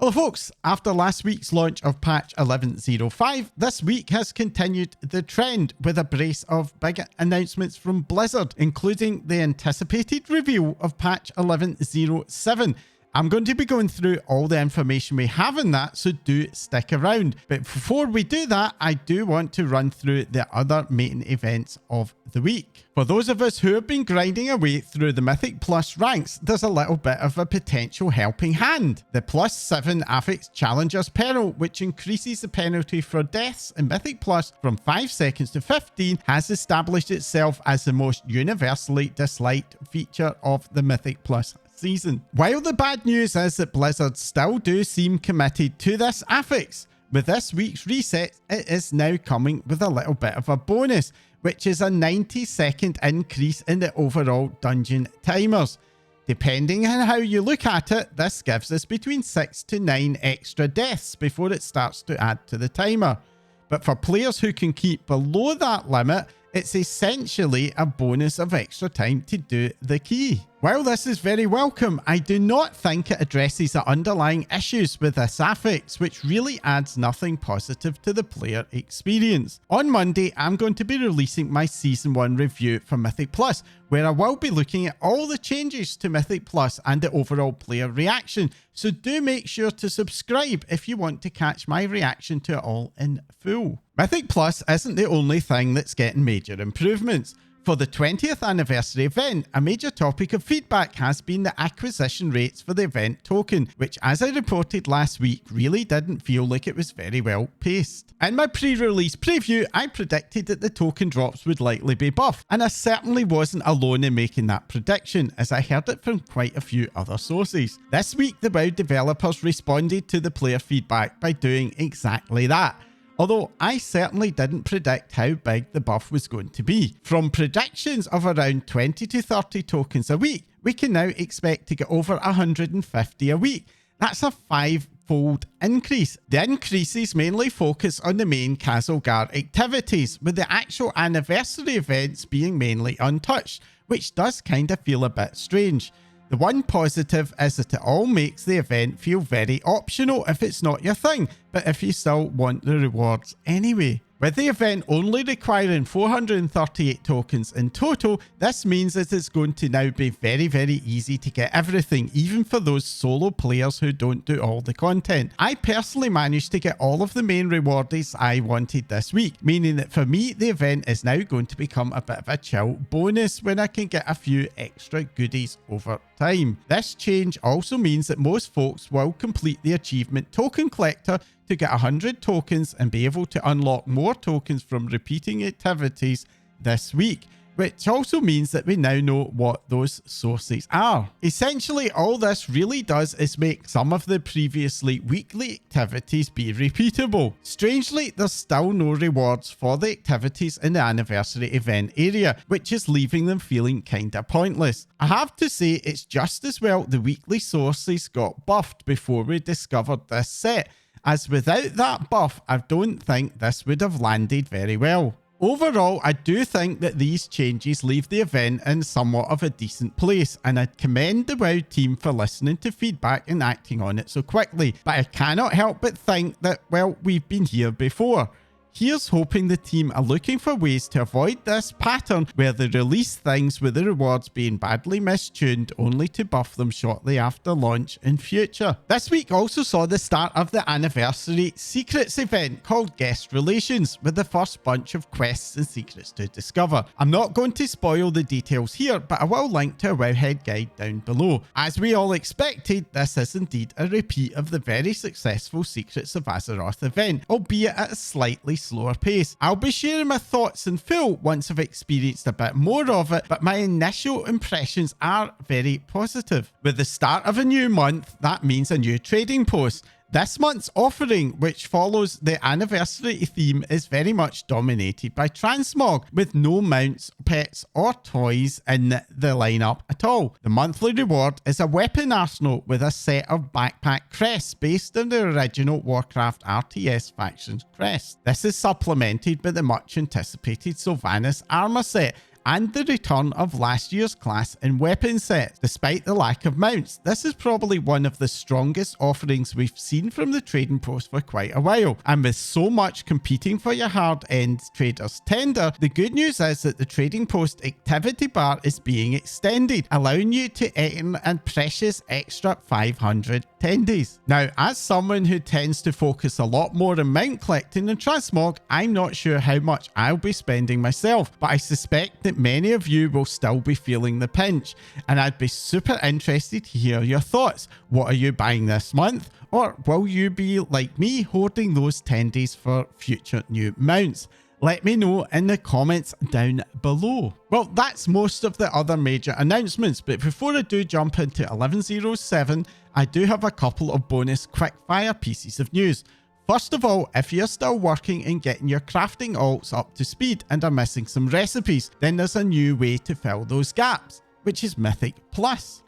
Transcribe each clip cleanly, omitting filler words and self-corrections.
Hello folks, after last week's launch of patch 11.05, this week has continued the trend with a brace of big announcements from Blizzard, including the anticipated reveal of patch 11.07. I'm going to be going through all the information we have in that, so do stick around. But before we do that, I do want to run through the other main events of the week. For those of us who have been grinding away through the Mythic Plus ranks, there's a little bit of a potential helping hand. The +7 Affix Challenger's Peril, which increases the penalty for deaths in Mythic Plus from 5 seconds to 15, has established itself as the most universally disliked feature of the Mythic Plus season. While the bad news is that Blizzard still do seem committed to this affix, with this week's reset, it is now coming with a little bit of a bonus, which is a 90-second increase in the overall dungeon timers. Depending on how you look at it, this gives us between 6 to 9 extra deaths before it starts to add to the timer. But for players who can keep below that limit, it's essentially a bonus of extra time to do the key. While this is very welcome, I do not think it addresses the underlying issues with this affix, which really adds nothing positive to the player experience. On Monday, I'm going to be releasing my Season 1 review for Mythic Plus, where I will be looking at all the changes to Mythic Plus and the overall player reaction, so do make sure to subscribe if you want to catch my reaction to it all in full. Mythic Plus isn't the only thing that's getting major improvements. For the 20th anniversary event, a major topic of feedback has been the acquisition rates for the event token, which, as I reported last week, really didn't feel like it was very well paced. In my pre-release preview, I predicted that the token drops would likely be buffed, and I certainly wasn't alone in making that prediction, as I heard it from quite a few other sources. This week, the WoW developers responded to the player feedback by doing exactly that. Although I certainly didn't predict how big the buff was going to be. From predictions of around 20 to 30 tokens a week, we can now expect to get over 150 a week. That's a 5-fold increase. The increases mainly focus on the main Kazalgar activities, with the actual anniversary events being mainly untouched, which does kind of feel a bit strange. The one positive is that it all makes the event feel very optional if it's not your thing, but if you still want the rewards anyway. With the event only requiring 438 tokens in total, this means that it's going to now be very easy to get everything, even for those solo players who don't do all the content. I personally managed to get all of the main rewards I wanted this week, meaning that for me, the event is now going to become a bit of a chill bonus when I can get a few extra goodies over time. This change also means that most folks will complete the achievement token collector to get 100 tokens and be able to unlock more tokens from repeating activities this week, which also means that we now know what those sources are. Essentially, all this really does is make some of the previously weekly activities be repeatable. Strangely, there's still no rewards for the activities in the anniversary event area, which is leaving them feeling kinda pointless. I have to say, it's just as well the weekly sources got buffed before we discovered this set, as without that buff, I don't think this would have landed very well. Overall, I do think that these changes leave the event in somewhat of a decent place, and I commend the WoW team for listening to feedback and acting on it so quickly. But I cannot help but think that, well, we've been here before. Here's hoping the team are looking for ways to avoid this pattern where they release things with the rewards being badly mistuned only to buff them shortly after launch in future. This week also saw the start of the anniversary secrets event called Guest Relations, with the first bunch of quests and secrets to discover. I'm not going to spoil the details here, but I will link to a Wowhead guide down below. As we all expected, this is indeed a repeat of the very successful Secrets of Azeroth event, albeit at a slightly slower pace. I'll be sharing my thoughts in full once I've experienced a bit more of it, but my initial impressions are very positive. With the start of a new month, that means a new trading post. This month's offering, which follows the anniversary theme, is very much dominated by transmog, with no mounts, pets or toys in the lineup at all. The monthly reward is a weapon arsenal with a set of backpack crests based on the original Warcraft RTS faction's crest. This is supplemented by the much anticipated Sylvanas armor set, and the return of last year's class and weapon sets. Despite the lack of mounts, this is probably one of the strongest offerings we've seen from the trading post for quite a while, and with so much competing for your hard-end traders tender, the good news is that the trading post activity bar is being extended, allowing you to earn a precious extra 500 tendies. Now, as someone who tends to focus a lot more on mount collecting and transmog, I'm not sure how much I'll be spending myself, but I suspect that many of you will still be feeling the pinch, and I'd be super interested to hear your thoughts. What are you buying this month? Or will you be like me, hoarding those tendies for future new mounts? Let me know in the comments down below. Well, that's most of the other major announcements, but before I do jump into 11.07, I do have a couple of bonus quickfire pieces of news. First of all, if you're still working and getting your crafting alts up to speed and are missing some recipes, then there's a new way to fill those gaps, which is Mythic Plus.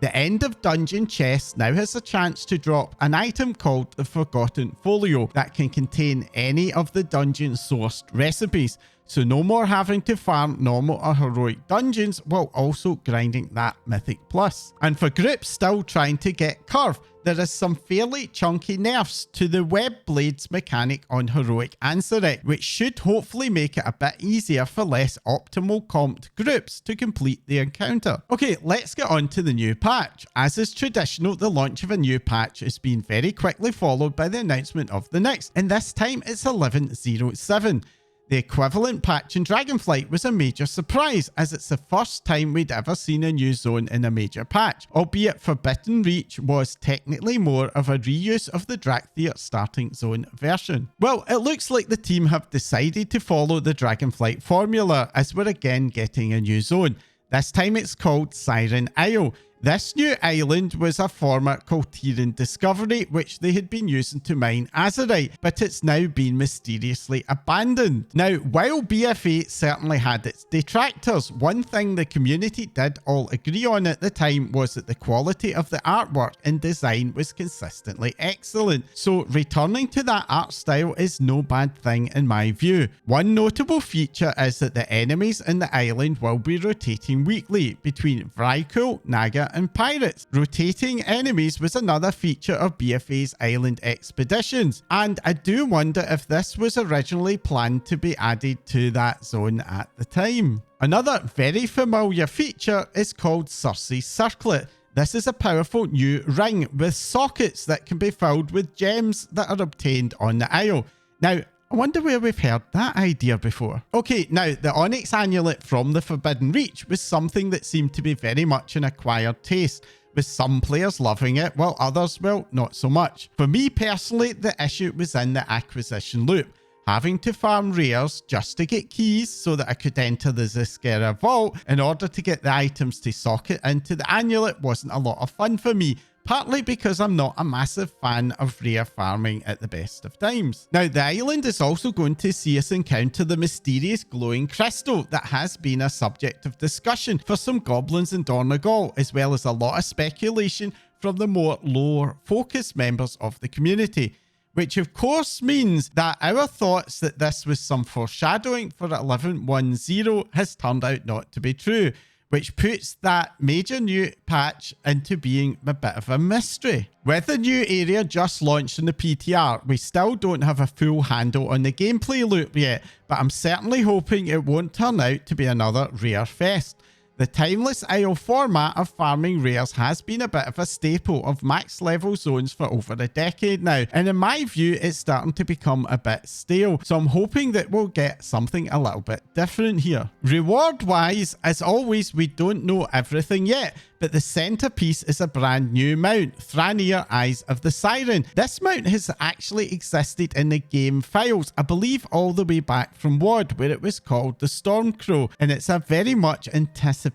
The end of dungeon chest now has a chance to drop an item called the Forgotten Folio that can contain any of the dungeon sourced recipes, so no more having to farm normal or heroic dungeons while also grinding that Mythic Plus. And for groups still trying to get curve, there is some fairly chunky nerfs to the web blades mechanic on heroic Ansurek, which should hopefully make it a bit easier for less optimal comped groups to complete the encounter. Okay, let's get on to the new patch. As is traditional, the launch of a new patch is being very quickly followed by the announcement of the next, and this time it's 11.07. The equivalent patch in Dragonflight was a major surprise, as it's the first time we'd ever seen a new zone in a major patch, albeit Forbidden Reach was technically more of a reuse of the Drakthir starting zone version. Well, it looks like the team have decided to follow the Dragonflight formula, as we're again getting a new zone. This time it's called Siren Isle. This new island was a former Coltiran discovery which they had been using to mine Azerite, but it's now been mysteriously abandoned. Now, while BFA certainly had its detractors, one thing the community did all agree on at the time was that the quality of the artwork and design was consistently excellent, so returning to that art style is no bad thing in my view. One notable feature is that the enemies in the island will be rotating weekly between Vrykul, Naga and pirates. Rotating enemies was another feature of BFA's island expeditions, and I do wonder if this was originally planned to be added to that zone at the time. Another very familiar feature is called Circe's Circlet. This is a powerful new ring with sockets that can be filled with gems that are obtained on the isle. Now, I wonder where we've heard that idea before. Okay, now the Onyx Annulet from the Forbidden Reach was something that seemed to be very much an acquired taste, with some players loving it while others, well, not so much. For me personally, the issue was in the acquisition loop. Having to farm rares just to get keys so that I could enter the Zeskera vault in order to get the items to socket into the Annulet wasn't a lot of fun for me, partly because I'm not a massive fan of rare farming at the best of times. Now, the island is also going to see us encounter the mysterious glowing crystal that has been a subject of discussion for some goblins in Donegal, as well as a lot of speculation from the more lore-focused members of the community, which of course means that our thoughts that this was some foreshadowing for 11.10 has turned out not to be true, which puts that major new patch into being a bit of a mystery. With the new area just launched in the PTR, we still don't have a full handle on the gameplay loop yet, but I'm certainly hoping it won't turn out to be another rare fest. The Timeless Isle format of farming rares has been a bit of a staple of max level zones for over a decade now, and in my view it's starting to become a bit stale, so I'm hoping that we'll get something a little bit different here. Reward wise, as always, we don't know everything yet, but the centerpiece is a brand new mount, Thranir Eyes of the Siren. This mount has actually existed in the game files, I believe all the way back from WoD, where it was called the Stormcrow, and it's a very much anticipated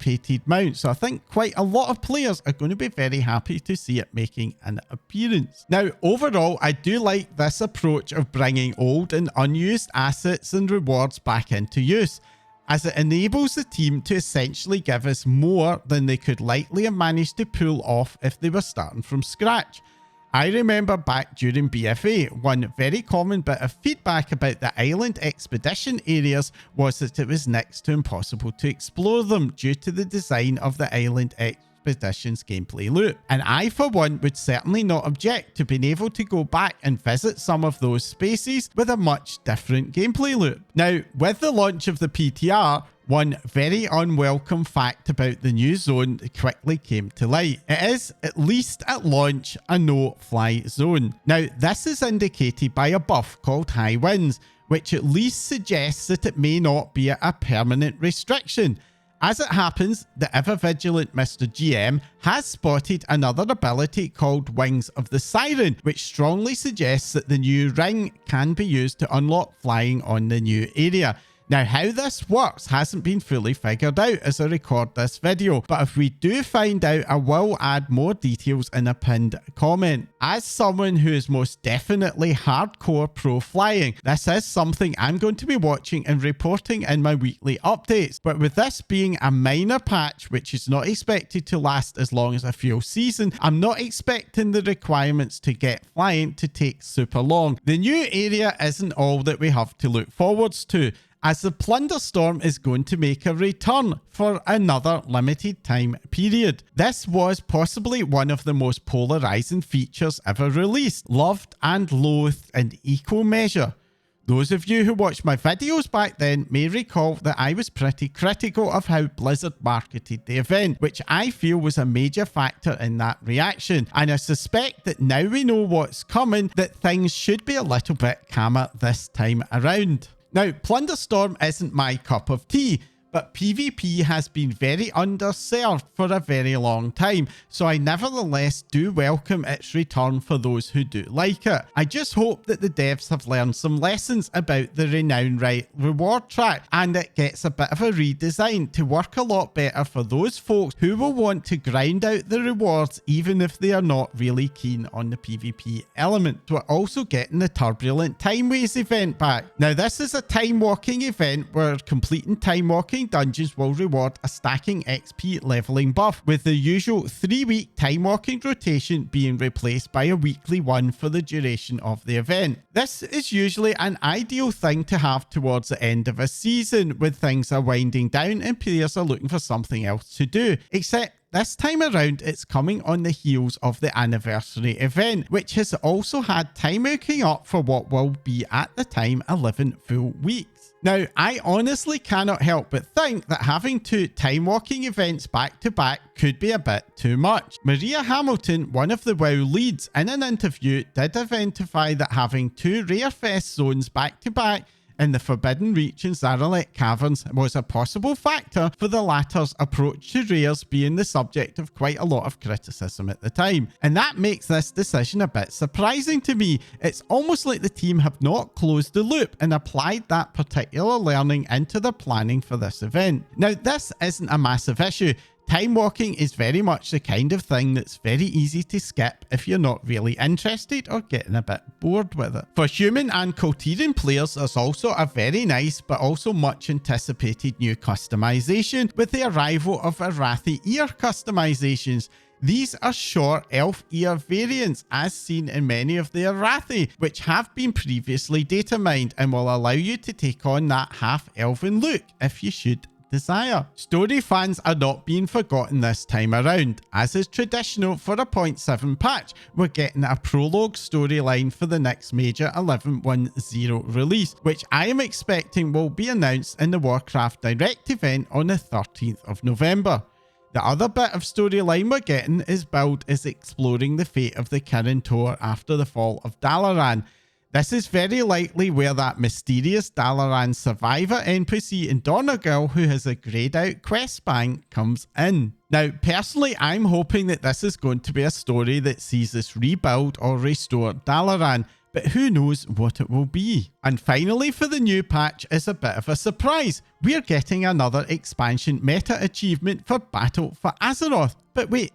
mount, so I think quite a lot of players are going to be very happy to see it making an appearance. Now, overall, I do like this approach of bringing old and unused assets and rewards back into use, as it enables the team to essentially give us more than they could likely have managed to pull off if they were starting from scratch. I remember back during BFA, one very common bit of feedback about the island expedition areas was that it was next to impossible to explore them due to the design of the island expedition's gameplay loop. And I, for one, would certainly not object to being able to go back and visit some of those spaces with a much different gameplay loop. Now, with the launch of the PTR, one very unwelcome fact about the new zone quickly came to light. It is, at least at launch, a no-fly zone. Now, this is indicated by a buff called High Winds, which at least suggests that it may not be a permanent restriction. As it happens, the ever-vigilant Mr. GM has spotted another ability called Wings of the Siren, which strongly suggests that the new ring can be used to unlock flying on the new area. Now, how this works hasn't been fully figured out as I record this video, but if we do find out, I will add more details in a pinned comment. As someone who is most definitely hardcore pro flying, this is something I'm going to be watching and reporting in my weekly updates. But with this being a minor patch, which is not expected to last as long as a full season, I'm not expecting the requirements to get flying to take super long. The new area isn't all that we have to look forwards to, as the Plunderstorm is going to make a return for another limited time period. This was possibly one of the most polarizing features ever released, loved and loathed in equal measure. Those of you who watched my videos back then may recall that I was pretty critical of how Blizzard marketed the event, which I feel was a major factor in that reaction. And I suspect that now we know what's coming, that things should be a little bit calmer this time around. Now, Plunderstorm isn't my cup of tea, but PvP has been very underserved for a very long time, so I nevertheless do welcome its return for those who do like it. I just hope that the devs have learned some lessons about the Renown Right reward track, and it gets a bit of a redesign to work a lot better for those folks who will want to grind out the rewards even if they are not really keen on the PvP element. We're also getting the Turbulent Timeways event back. Now, this is a time walking event where completing time walking dungeons will reward a stacking XP leveling buff, with the usual 3-week time walking rotation being replaced by a weekly one for the duration of the event. This is usually an ideal thing to have towards the end of a season when things are winding down and players are looking for something else to do, except this time around, it's coming on the heels of the anniversary event, which has also had time making up for what will be at the time 11 full weeks. Now, I honestly cannot help but think that having 2 time walking events back to back could be a bit too much. Maria Hamilton, one of the WoW leads, in an interview did identify that having 2 Rare Fest zones back to back in the Forbidden Reach and Annulet caverns was a possible factor for the latter's approach to rares being the subject of quite a lot of criticism at the time. And that makes this decision a bit surprising to me. It's almost like the team have not closed the loop and applied that particular learning into the planning for this event. Now, this isn't a massive issue. Time walking is very much the kind of thing that's very easy to skip if you're not really interested or getting a bit bored with it. For human and Cultiran players, there's also a very nice but also much anticipated new customization with the arrival of Arathi ear customizations. These are short elf ear variants as seen in many of the Arathi, which have been previously data mined and will allow you to take on that half elven look if you should desire. Story fans are not being forgotten this time around. As is traditional for a 0.7 patch, we're getting a prologue storyline for the next major 11.10 release, which I am expecting will be announced in the Warcraft Direct event on the 13th of November. The other bit of storyline we're getting is billed as exploring the fate of the Kirin Tor after the fall of Dalaran. This is very likely where that mysterious Dalaran survivor NPC in Donegal who has a greyed out quest bank comes in. Now, personally, I'm hoping that this is going to be a story that sees us rebuild or restore Dalaran, but who knows what it will be. And finally, for the new patch is a bit of a surprise. We're getting another expansion meta achievement for Battle for Azeroth. But wait,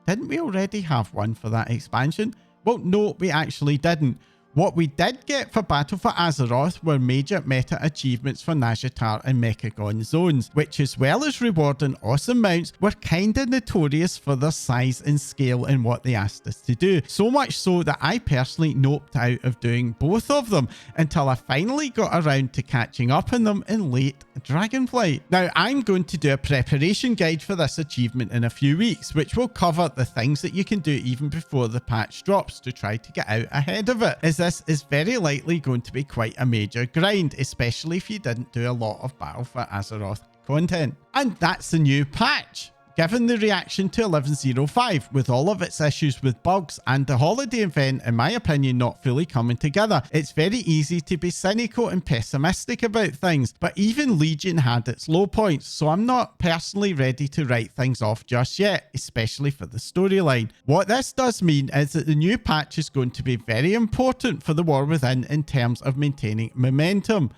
didn't we already have one for that expansion? Well, no, we actually didn't. What we did get for Battle for Azeroth were major meta achievements for Nazjatar and Mechagon zones, which as well as rewarding awesome mounts, were kinda notorious for their size and scale in what they asked us to do. So much so that I personally noped out of doing both of them until I finally got around to catching up on them in late Dragonflight. Now I'm going to do a preparation guide for this achievement in a few weeks, which will cover the things that you can do even before the patch drops to try to get out ahead of it, as this is very likely going to be quite a major grind, especially if you didn't do a lot of Battle for Azeroth content. And that's the new patch. Given the reaction to 11.05, with all of its issues with bugs and the holiday event, in my opinion, not fully coming together, it's very easy to be cynical and pessimistic about things, but even Legion had its low points, so I'm not personally ready to write things off just yet, especially for the storyline. What this does mean is that the new patch is going to be very important for the War Within in terms of maintaining momentum.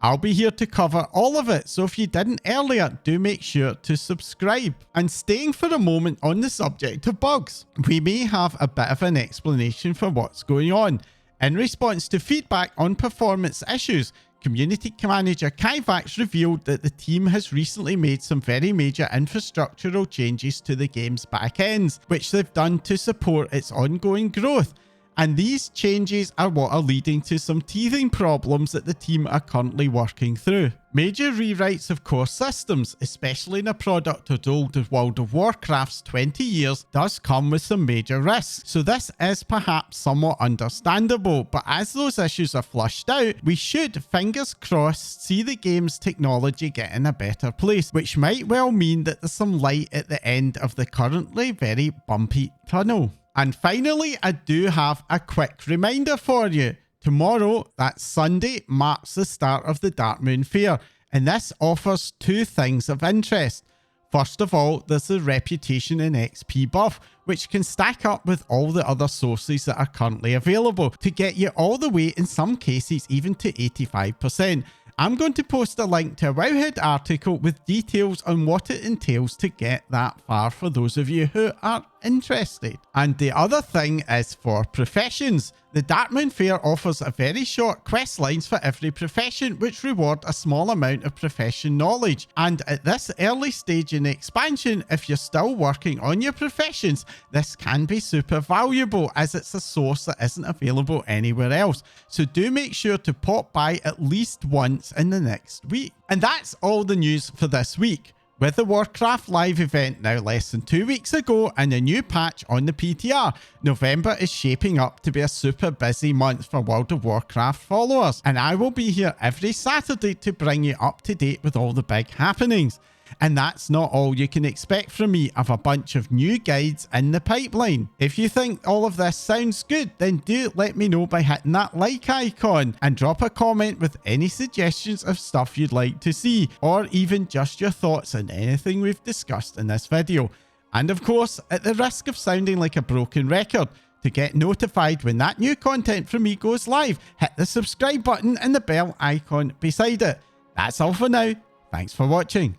I'll be here to cover all of it, so if you didn't earlier, do make sure to subscribe. And staying for a moment on the subject of bugs, we may have a bit of an explanation for what's going on. In response to feedback on performance issues, Community Manager Kaivax revealed that the team has recently made some very major infrastructural changes to the game's back ends, which they've done to support its ongoing growth. And these changes are what are leading to some teething problems that the team are currently working through. Major rewrites of core systems, especially in a product as old as World of Warcraft's 20 years, does come with some major risks. So this is perhaps somewhat understandable, but as those issues are flushed out, we should, fingers crossed, see the game's technology get in a better place, which might well mean that there's some light at the end of the currently very bumpy tunnel. And finally, I do have a quick reminder for you. Tomorrow, that's Sunday, marks the start of the Darkmoon Faire, and this offers two things of interest. First of all, there's the reputation and XP buff, which can stack up with all the other sources that are currently available to get you all the way, in some cases, even to 85%. I'm going to post a link to a Wowhead article with details on what it entails to get that far for those of you who are interested. And the other thing is for professions. The Darkmoon Faire offers a very short quest lines for every profession, which reward a small amount of profession knowledge. And at this early stage in the expansion, if you're still working on your professions, this can be super valuable as it's a source that isn't available anywhere else. So do make sure to pop by at least once in the next week. And that's all the news for this week. With the Warcraft live event now less than 2 weeks ago and a new patch on the PTR, November is shaping up to be a super busy month for World of Warcraft followers, and I will be here every Saturday to bring you up to date with all the big happenings. And that's not all you can expect from me. I have a bunch of new guides in the pipeline. If you think all of this sounds good, then do let me know by hitting that like icon and drop a comment with any suggestions of stuff you'd like to see, or even just your thoughts on anything we've discussed in this video. And of course, at the risk of sounding like a broken record, to get notified when that new content from me goes live, hit the subscribe button and the bell icon beside it. That's all for now. Thanks for watching.